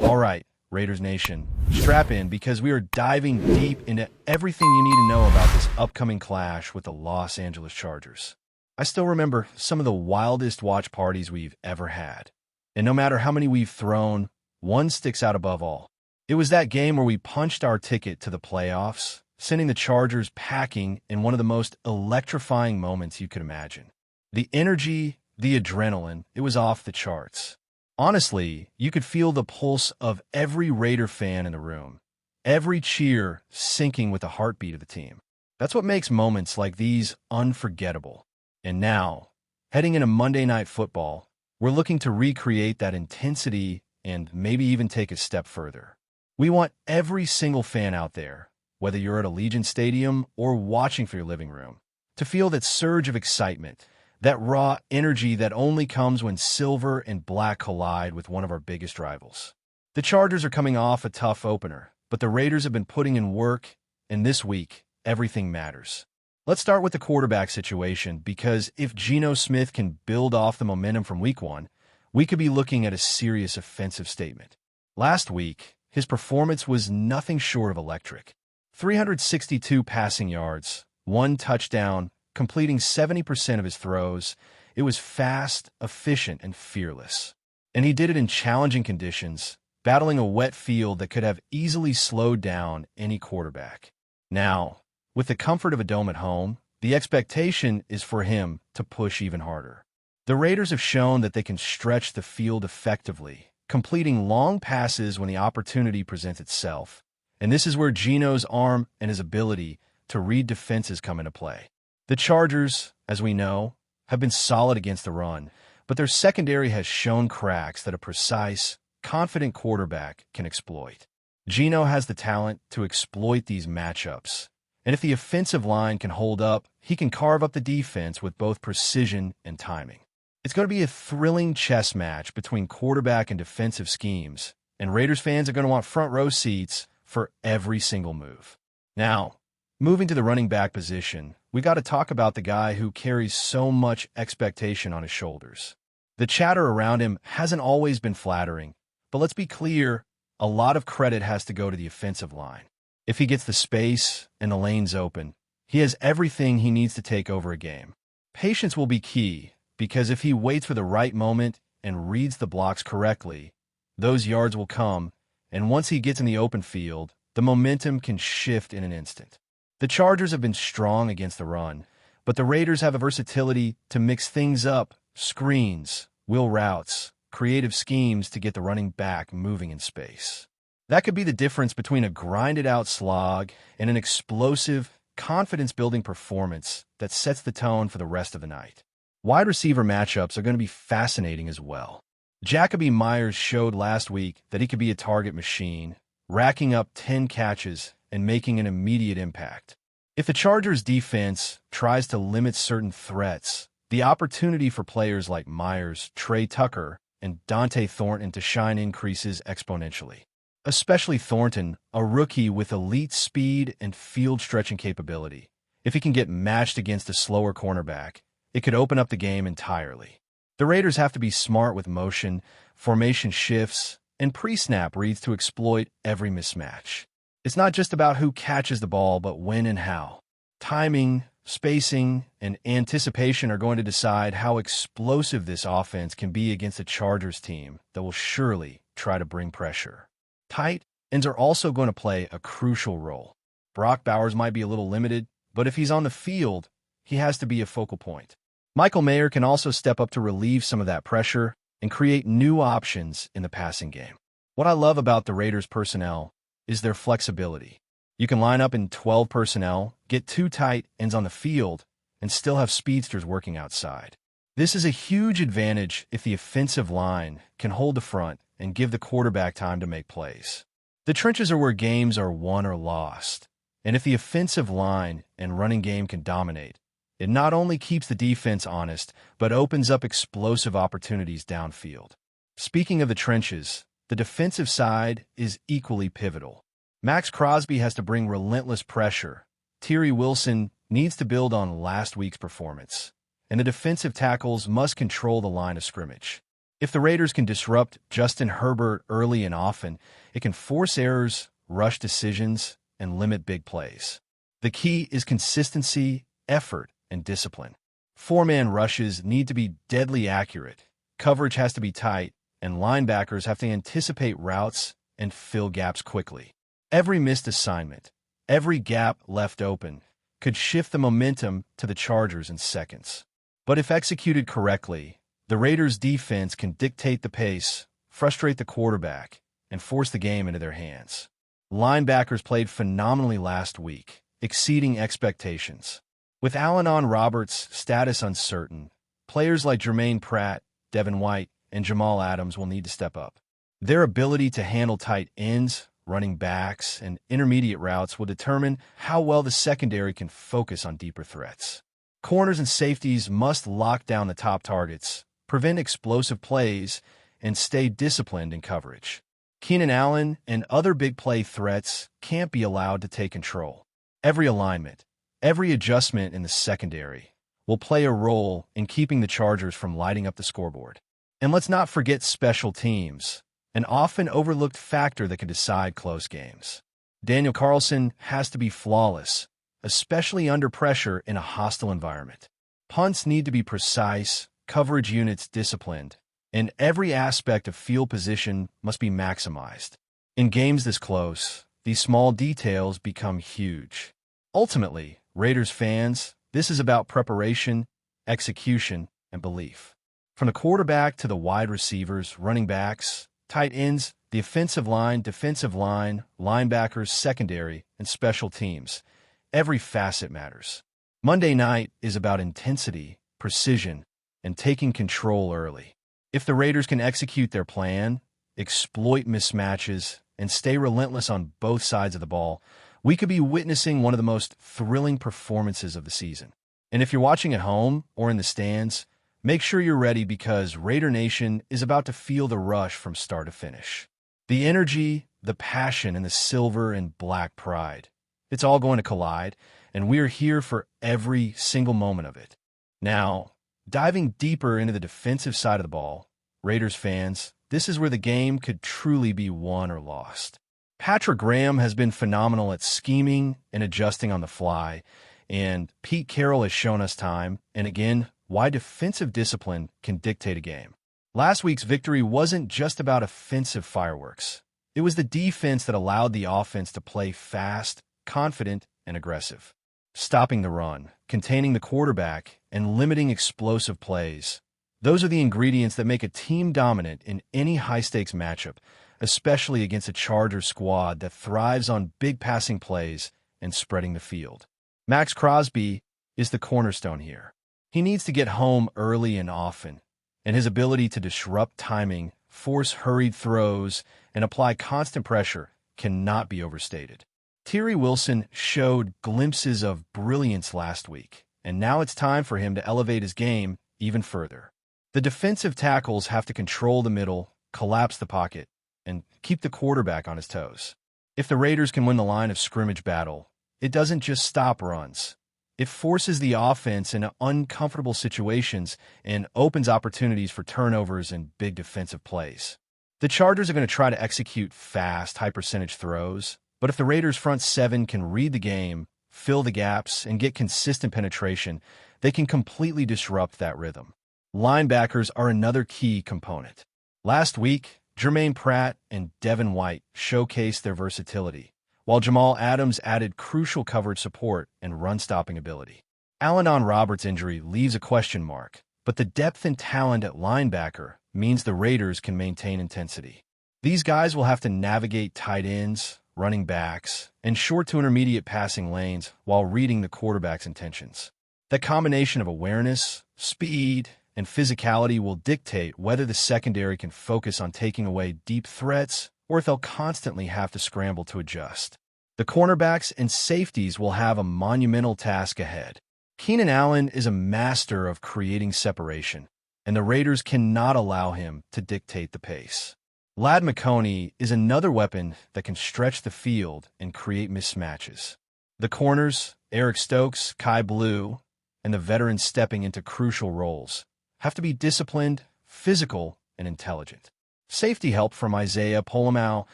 All right, Raiders Nation, strap in because we are diving deep into everything you need to know about this upcoming clash with the Los Angeles Chargers. I still remember some of the wildest watch parties we've ever had. And no matter how many we've thrown, one sticks out above all. It was that game where we punched our ticket to the playoffs, sending the Chargers packing in one of the most electrifying moments you could imagine. The energy, the adrenaline, it was off the charts. Honestly, you could feel the pulse of every Raider fan in the room, every cheer syncing with the heartbeat of the team. That's what makes moments like these unforgettable. And now, heading into Monday Night Football, we're looking to recreate that intensity and maybe even take a step further. We want every single fan out there, whether you're at Allegiant Stadium or watching from your living room, to feel that surge of excitement, that raw energy that only comes when silver and black collide with one of our biggest rivals. The Chargers are coming off a tough opener, but the Raiders have been putting in work, and this week, everything matters. Let's start with the quarterback situation, because if Geno Smith can build off the momentum from Week 1, we could be looking at a serious offensive statement. Last week, his performance was nothing short of electric. 362 passing yards, 1 touchdown, completing 70% of his throws. It was fast, efficient, and fearless. And he did it in challenging conditions, battling a wet field that could have easily slowed down any quarterback. Now, with the comfort of a dome at home, the expectation is for him to push even harder. The Raiders have shown that they can stretch the field effectively, completing long passes when the opportunity presents itself. And this is where Geno's arm and his ability to read defenses come into play. The Chargers, as we know, have been solid against the run, but their secondary has shown cracks that a precise, confident quarterback can exploit. Geno has the talent to exploit these matchups, and if the offensive line can hold up, he can carve up the defense with both precision and timing. It's going to be a thrilling chess match between quarterback and defensive schemes, and Raiders fans are going to want front row seats for every single move. Now, moving to the running back position, we got to talk about the guy who carries so much expectation on his shoulders. The chatter around him hasn't always been flattering, but let's be clear, a lot of credit has to go to the offensive line. If he gets the space and the lanes open, he has everything he needs to take over a game. Patience will be key, because if he waits for the right moment and reads the blocks correctly, those yards will come, and once he gets in the open field, the momentum can shift in an instant. The Chargers have been strong against the run, but the Raiders have a versatility to mix things up: screens, wheel routes, creative schemes to get the running back moving in space. That could be the difference between a grinded-out slog and an explosive, confidence-building performance that sets the tone for the rest of the night. Wide receiver matchups are going to be fascinating as well. Jakobi Meyers showed last week that he could be a target machine, racking up 10 catches and making an immediate impact. If the Chargers' defense tries to limit certain threats, the opportunity for players like Myers, Trey Tucker, and Dante Thornton to shine increases exponentially. Especially Thornton, a rookie with elite speed and field-stretching capability. If he can get matched against a slower cornerback, it could open up the game entirely. The Raiders have to be smart with motion, formation shifts, and pre-snap reads to exploit every mismatch. It's not just about who catches the ball, but when and how. Timing, spacing, and anticipation are going to decide how explosive this offense can be against a Chargers team that will surely try to bring pressure. Tight ends are also going to play a crucial role. Brock Bowers might be a little limited, but if he's on the field, he has to be a focal point. Michael Mayer can also step up to relieve some of that pressure and create new options in the passing game. What I love about the Raiders' personnel is their flexibility. You can line up in 12 personnel, get 2 tight ends on the field, and still have speedsters working outside. This is a huge advantage if the offensive line can hold the front and give the quarterback time to make plays. The trenches are where games are won or lost, and if the offensive line and running game can dominate, it not only keeps the defense honest, but opens up explosive opportunities downfield. Speaking of the trenches, the defensive side is equally pivotal. Max Crosby has to bring relentless pressure. Tyree Wilson needs to build on last week's performance, and the defensive tackles must control the line of scrimmage. If the Raiders can disrupt Justin Herbert early and often, it can force errors, rush decisions, and limit big plays. The key is consistency, effort, and discipline. Four-man rushes need to be deadly accurate, coverage has to be tight, and linebackers have to anticipate routes and fill gaps quickly. Every missed assignment, every gap left open, could shift the momentum to the Chargers in seconds. But if executed correctly, the Raiders' defense can dictate the pace, frustrate the quarterback, and force the game into their hands. Linebackers played phenomenally last week, exceeding expectations. With Allen Roberts' status uncertain, players like Jermaine Pratt, Devin White, and Jamal Adams will need to step up. Their ability to handle tight ends, running backs, and intermediate routes will determine how well the secondary can focus on deeper threats. Corners and safeties must lock down the top targets, prevent explosive plays, and stay disciplined in coverage. Keenan Allen and other big play threats can't be allowed to take control. Every alignment, every adjustment in the secondary will play a role in keeping the Chargers from lighting up the scoreboard. And let's not forget special teams, an often overlooked factor that can decide close games. Daniel Carlson has to be flawless, especially under pressure in a hostile environment. Punts need to be precise, coverage units disciplined, and every aspect of field position must be maximized. In games this close, these small details become huge. Ultimately, Raiders fans, this is about preparation, execution, and belief. From the quarterback to the wide receivers, running backs, tight ends, the offensive line, defensive line, linebackers, secondary, and special teams, every facet matters. Monday night is about intensity, precision, and taking control early. If the Raiders can execute their plan, exploit mismatches, and stay relentless on both sides of the ball, we could be witnessing one of the most thrilling performances of the season. And if you're watching at home or in the stands, make sure you're ready because Raider Nation is about to feel the rush from start to finish. The energy, the passion, and the silver and black pride. It's all going to collide, and we are here for every single moment of it. Now, diving deeper into the defensive side of the ball, Raiders fans, this is where the game could truly be won or lost. Patrick Graham has been phenomenal at scheming and adjusting on the fly, and Pete Carroll has shown us time, and again, why defensive discipline can dictate a game. Last week's victory wasn't just about offensive fireworks. It was the defense that allowed the offense to play fast, confident, and aggressive. Stopping the run, containing the quarterback, and limiting explosive plays. Those are the ingredients that make a team dominant in any high-stakes matchup, especially against a Chargers squad that thrives on big passing plays and spreading the field. Max Crosby is the cornerstone here. He needs to get home early and often, and his ability to disrupt timing, force hurried throws, and apply constant pressure cannot be overstated. Tyree Wilson showed glimpses of brilliance last week, and now it's time for him to elevate his game even further. The defensive tackles have to control the middle, collapse the pocket, and keep the quarterback on his toes. If the Raiders can win the line of scrimmage battle, it doesn't just stop runs. It forces the offense into uncomfortable situations and opens opportunities for turnovers and big defensive plays. The Chargers are going to try to execute fast, high-percentage throws, but if the Raiders' front seven can read the game, fill the gaps, and get consistent penetration, they can completely disrupt that rhythm. Linebackers are another key component. Last week, Jermaine Pratt and Devin White showcased their versatility, while Jamal Adams added crucial coverage support and run-stopping ability. Allen Roberts' injury leaves a question mark, but the depth and talent at linebacker means the Raiders can maintain intensity. These guys will have to navigate tight ends, running backs, and short to intermediate passing lanes while reading the quarterback's intentions. That combination of awareness, speed, and physicality will dictate whether the secondary can focus on taking away deep threats or if they'll constantly have to scramble to adjust. The cornerbacks and safeties will have a monumental task ahead. Keenan Allen is a master of creating separation, and the Raiders cannot allow him to dictate the pace. Ladd McCowney is another weapon that can stretch the field and create mismatches. The corners, Eric Stokes, Kai Blue, and the veterans stepping into crucial roles have to be disciplined, physical, and intelligent. Safety help from Isaiah Polamau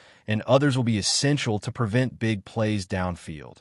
and others will be essential to prevent big plays downfield,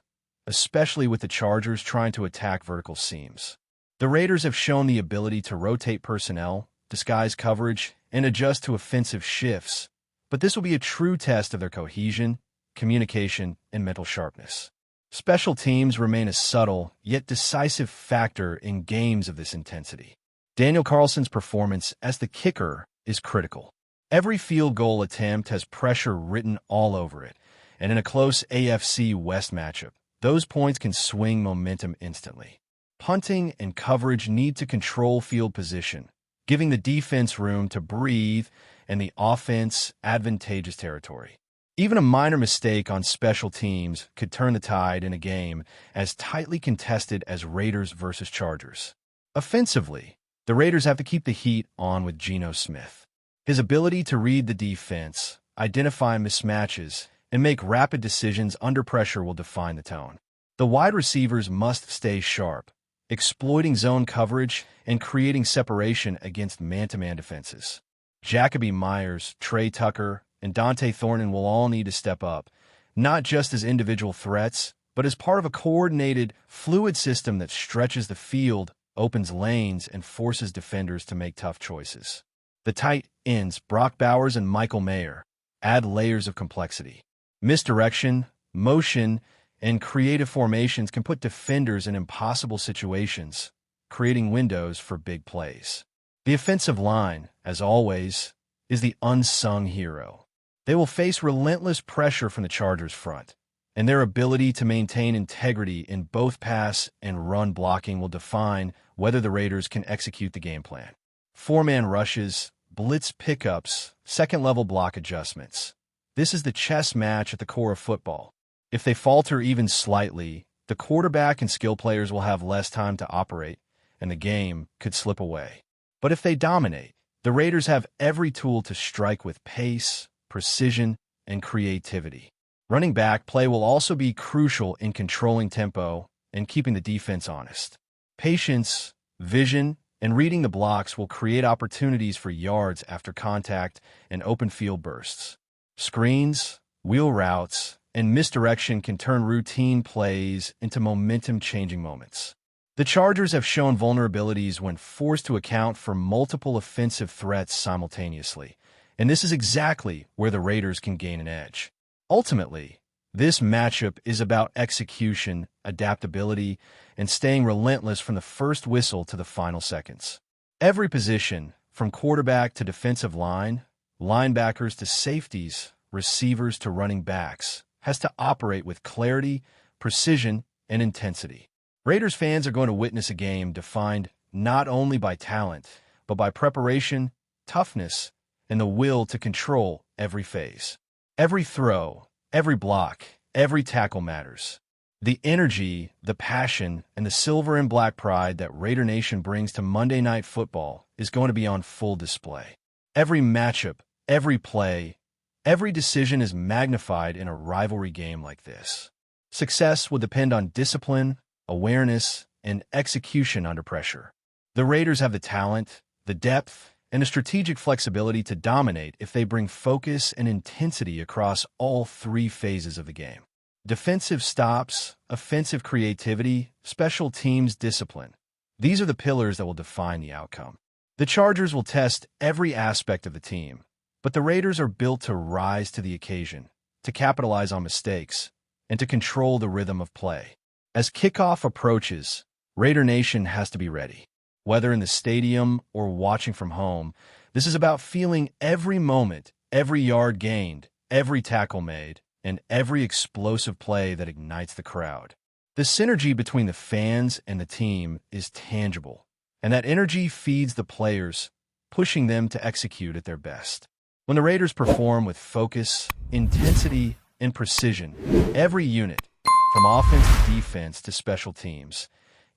especially with the Chargers trying to attack vertical seams. The Raiders have shown the ability to rotate personnel, disguise coverage, and adjust to offensive shifts, but this will be a true test of their cohesion, communication, and mental sharpness. Special teams remain a subtle, yet decisive factor in games of this intensity. Daniel Carlson's performance as the kicker is critical. Every field goal attempt has pressure written all over it, and in a close AFC West matchup, those points can swing momentum instantly. Punting and coverage need to control field position, giving the defense room to breathe and the offense advantageous territory. Even a minor mistake on special teams could turn the tide in a game as tightly contested as Raiders versus Chargers. Offensively, the Raiders have to keep the heat on with Geno Smith. His ability to read the defense, identify mismatches, and make rapid decisions under pressure will define the tone. The wide receivers must stay sharp, exploiting zone coverage and creating separation against man-to-man defenses. Jacoby Myers, Trey Tucker, and Dante Thornton will all need to step up, not just as individual threats, but as part of a coordinated, fluid system that stretches the field, opens lanes, and forces defenders to make tough choices. The tight ends, Brock Bowers and Michael Mayer, add layers of complexity. Misdirection, motion, and creative formations can put defenders in impossible situations, creating windows for big plays. The offensive line, as always, is the unsung hero. They will face relentless pressure from the Chargers' front, and their ability to maintain integrity in both pass and run blocking will define whether the Raiders can execute the game plan. Four-man rushes, blitz pickups, second-level block adjustments. This is the chess match at the core of football. If they falter even slightly, the quarterback and skill players will have less time to operate, and the game could slip away. But if they dominate, the Raiders have every tool to strike with pace, precision, and creativity. Running back play will also be crucial in controlling tempo and keeping the defense honest. Patience, vision, and reading the blocks will create opportunities for yards after contact and open field bursts. Screens, wheel routes, and misdirection can turn routine plays into momentum-changing moments. The Chargers have shown vulnerabilities when forced to account for multiple offensive threats simultaneously, and this is exactly where the Raiders can gain an edge. Ultimately, this matchup is about execution, adaptability, and staying relentless from the first whistle to the final seconds. Every position, from quarterback to defensive line, linebackers to safeties, receivers to running backs, has to operate with clarity, precision, and intensity. Raiders fans are going to witness a game defined not only by talent, but by preparation, toughness, and the will to control every phase. Every throw, every block, every tackle matters. The energy, the passion, and the silver and black pride that Raider Nation brings to Monday Night Football is going to be on full display. Every matchup, every play, every decision is magnified in a rivalry game like this. Success will depend on discipline, awareness, and execution under pressure. The Raiders have the talent, the depth, and the strategic flexibility to dominate if they bring focus and intensity across all three phases of the game. Defensive stops, offensive creativity, special teams discipline. These are the pillars that will define the outcome. The Chargers will test every aspect of the team, but the Raiders are built to rise to the occasion, to capitalize on mistakes, and to control the rhythm of play. As kickoff approaches, Raider Nation has to be ready. Whether in the stadium or watching from home, this is about feeling every moment, every yard gained, every tackle made, and every explosive play that ignites the crowd. The synergy between the fans and the team is tangible, and that energy feeds the players, pushing them to execute at their best. When the Raiders perform with focus, intensity, and precision, every unit, from offense to defense to special teams,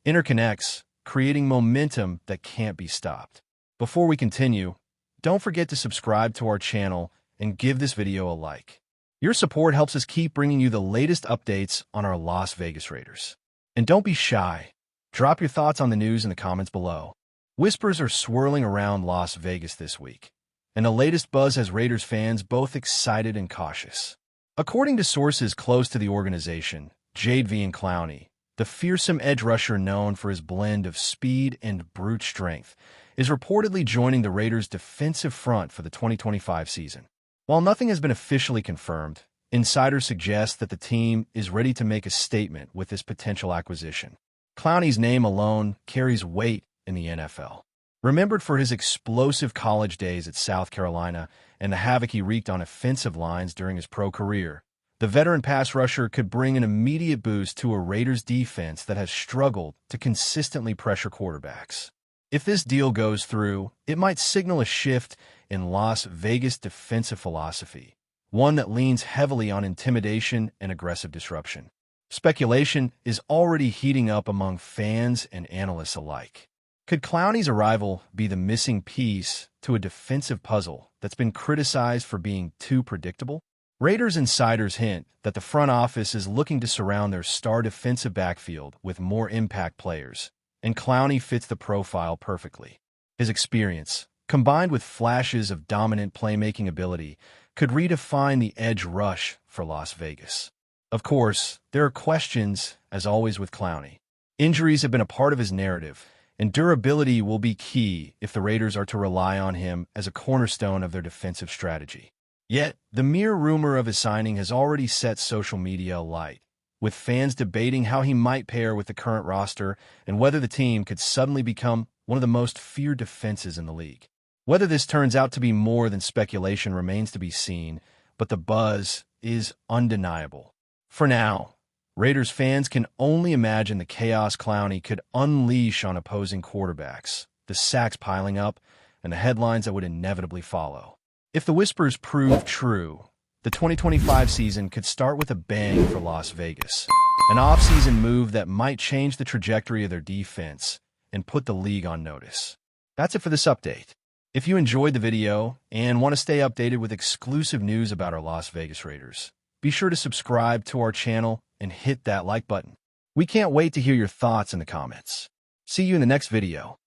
interconnects, creating momentum that can't be stopped. Before we continue, don't forget to subscribe to our channel and give this video a like. Your support helps us keep bringing you the latest updates on our Las Vegas Raiders. And don't be shy. Drop your thoughts on the news in the comments below. Whispers are swirling around Las Vegas this week, and the latest buzz has Raiders fans both excited and cautious. According to sources close to the organization, Jadeveon Clowney, the fearsome edge rusher known for his blend of speed and brute strength, is reportedly joining the Raiders' defensive front for the 2025 season. While nothing has been officially confirmed, insiders suggest that the team is ready to make a statement with this potential acquisition. Clowney's name alone carries weight in the NFL. Remembered for his explosive college days at South Carolina and the havoc he wreaked on offensive lines during his pro career, the veteran pass rusher could bring an immediate boost to a Raiders defense that has struggled to consistently pressure quarterbacks. If this deal goes through, it might signal a shift in Las Vegas' defensive philosophy, one that leans heavily on intimidation and aggressive disruption. Speculation is already heating up among fans and analysts alike. Could Clowney's arrival be the missing piece to a defensive puzzle that's been criticized for being too predictable? Raiders insiders hint that the front office is looking to surround their star defensive backfield with more impact players, and Clowney fits the profile perfectly. His experience, combined with flashes of dominant playmaking ability, could redefine the edge rush for Las Vegas. Of course, there are questions, as always with Clowney. Injuries have been a part of his narrative, and durability will be key if the Raiders are to rely on him as a cornerstone of their defensive strategy. Yet, the mere rumor of his signing has already set social media alight, with fans debating how he might pair with the current roster and whether the team could suddenly become one of the most feared defenses in the league. Whether this turns out to be more than speculation remains to be seen, but the buzz is undeniable. For now, Raiders fans can only imagine the chaos Clowney could unleash on opposing quarterbacks, the sacks piling up, and the headlines that would inevitably follow. If the whispers prove true, the 2025 season could start with a bang for Las Vegas, an off-season move that might change the trajectory of their defense and put the league on notice. That's it for this update. If you enjoyed the video and want to stay updated with exclusive news about our Las Vegas Raiders, be sure to subscribe to our channel and hit that like button. We can't wait to hear your thoughts in the comments. See you in the next video.